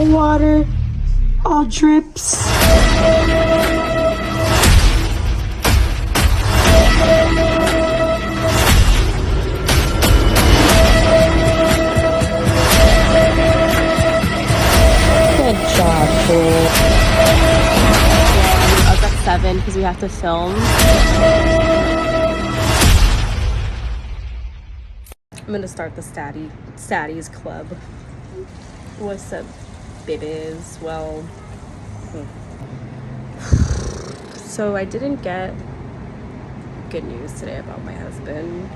the water all drips. Good job, Cole. I was at 7 because we have to film. I'm gonna start the Statties Club. What's up, babies? Well, so I didn't get good news today about my husband.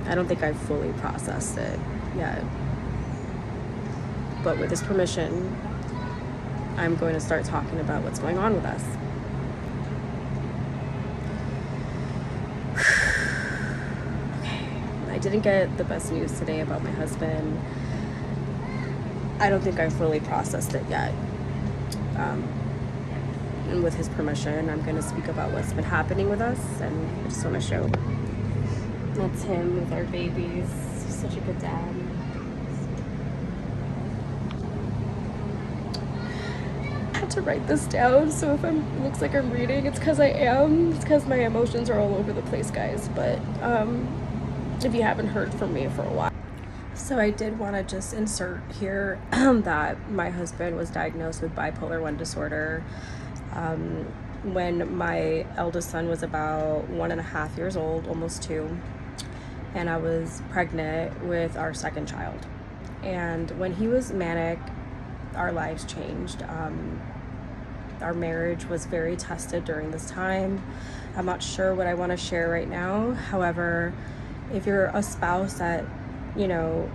I don't think I've fully processed it yet. But with his permission, I'm going to start talking about what's going on with us. I didn't get the best news today about my husband. I don't think I've fully processed it yet. And with his permission, I'm going to speak about what's been happening with us, and I just want to show that's him with our babies. He's such a good dad. I had to write this down, so if it looks like I'm reading, it's because I am. It's because my emotions are all over the place, guys. But if you haven't heard from me for a while. So I did want to just insert here that my husband was diagnosed with bipolar 1 disorder when my eldest son was about 1.5 years old, almost 2, and I was pregnant with our second child. And when he was manic, our lives changed. Our marriage was very tested during this time. I'm not sure what I want to share right now. However, if you're a spouse that, you know,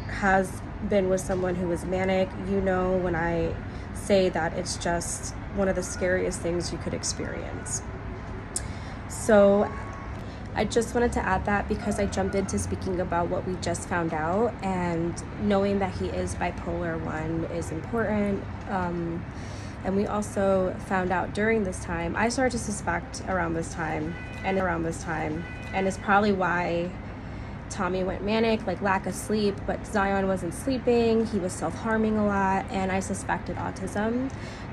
has been with someone who is manic, you know when I say that it's just one of the scariest things you could experience. So I just wanted to add that because I jumped into speaking about what we just found out, and knowing that he is bipolar 1 is important. And we also found out during this time, I started to suspect around this time, and it's probably why Tommy went manic, like lack of sleep, but Zion wasn't sleeping. He was self-harming a lot, and I suspected autism.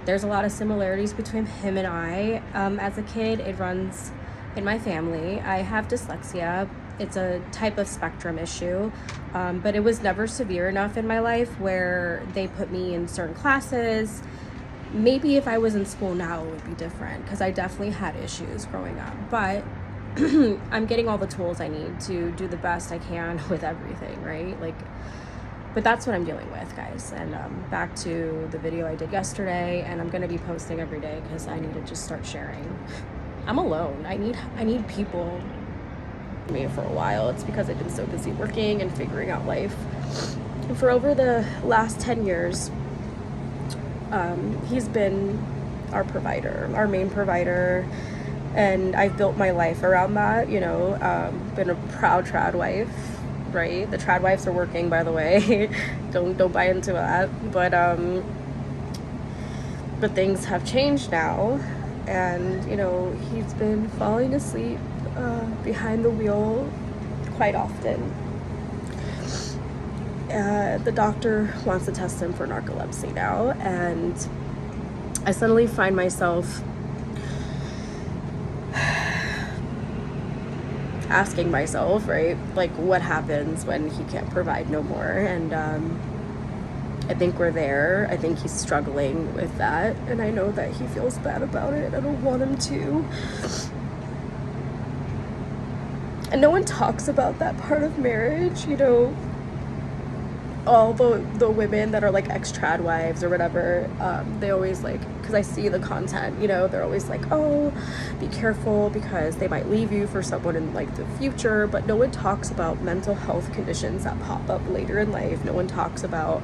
There's a lot of similarities between him and I. As a kid, it runs in my family. I have dyslexia. It's a type of spectrum issue, but it was never severe enough in my life where they put me in certain classes. Maybe if I was in school now, it would be different, because I definitely had issues growing up, but I'm getting all the tools I need to do the best I can with everything, right? But that's what I'm dealing with, guys. And back to the video I did yesterday, and I'm gonna be posting every day because I need to just start sharing. I'm alone. I need people. Me for a while. It's because I've been so busy working and figuring out life. And for over the last 10 years, he's been our provider, our main provider. And I've built my life around that, you know, been a proud trad wife, right? The trad wives are working, by the way. don't buy into that. But things have changed now, and, you know, he's been falling asleep behind the wheel quite often. The doctor wants to test him for narcolepsy now, and I suddenly find myself asking myself, right, like, what happens when he can't provide no more? And I think we're there. I think he's struggling with that, and I know that he feels bad about it. I don't want him to. And no one talks about that part of marriage, you know. All the women that are like ex-trad wives or whatever, they always, like, because I see the content, you know, they're always like, oh, be careful because they might leave you for someone in, like, the future. But no one talks about mental health conditions that pop up later in life. No one talks about,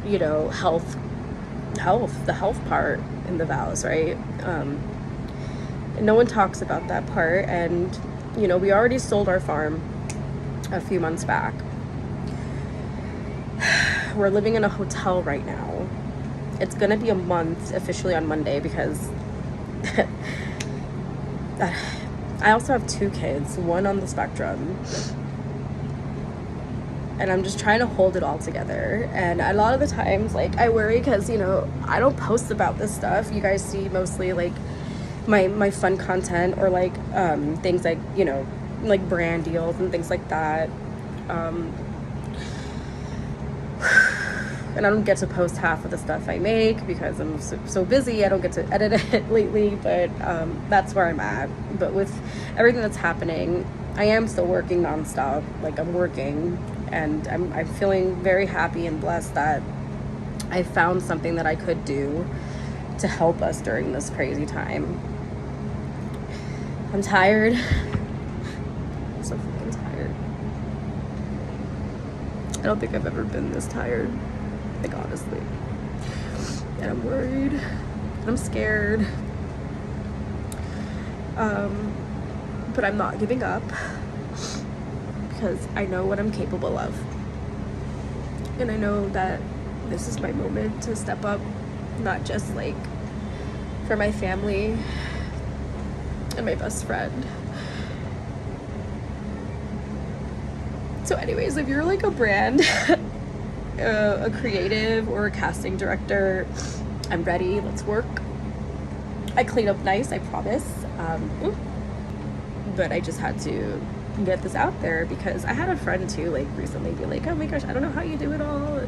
you know, the health part in the vows, right? And no one talks about that part. And, you know, we already sold our farm a few months back. We're living in a hotel right now. It's gonna be a month officially on Monday because I also have 2 kids, one on the spectrum. and I'm just trying to hold it all together. And a lot of the times, like, I worry because, you know, I don't post about this stuff. You guys see mostly like my fun content, or like things like, you know, like brand deals and things like that. And I don't get to post half of the stuff I make because I'm so busy. I don't get to edit it lately, but that's where I'm at. But with everything that's happening, I am still working nonstop. Like, I'm working, and I'm feeling very happy and blessed that I found something that I could do to help us during this crazy time. I'm tired. I'm so fucking tired. I don't think I've ever been this tired. Like, honestly. And I'm worried. And I'm scared. But I'm not giving up because I know what I'm capable of. And I know that this is my moment to step up, not just like for my family and my best friend. So anyways, if you're like a brand, a creative or a casting director, I'm ready. Let's work. I clean up nice, I promise. But I just had to get this out there because I had a friend too, like, recently be like, oh my gosh, I don't know how you do it all.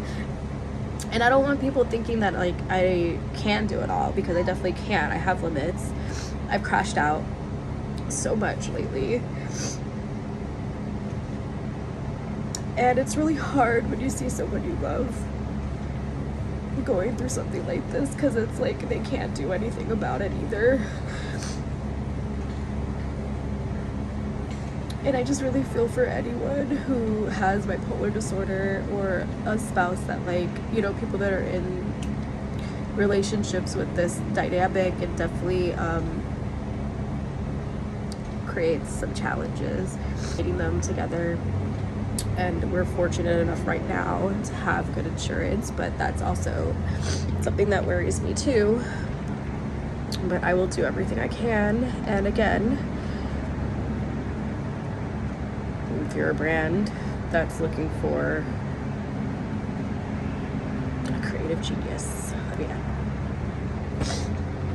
And I don't want people thinking that like I can do it all, because I definitely can. I have limits. I've crashed out so much lately. And it's really hard when you see someone you love going through something like this, because it's like they can't do anything about it either. And I just really feel for anyone who has bipolar disorder, or a spouse that, like, you know, people that are in relationships with this dynamic. It definitely creates some challenges getting them together. And we're fortunate enough right now to have good insurance, but that's also something that worries me too. But I will do everything I can. And again, if you're a brand that's looking for a creative genius, let me know.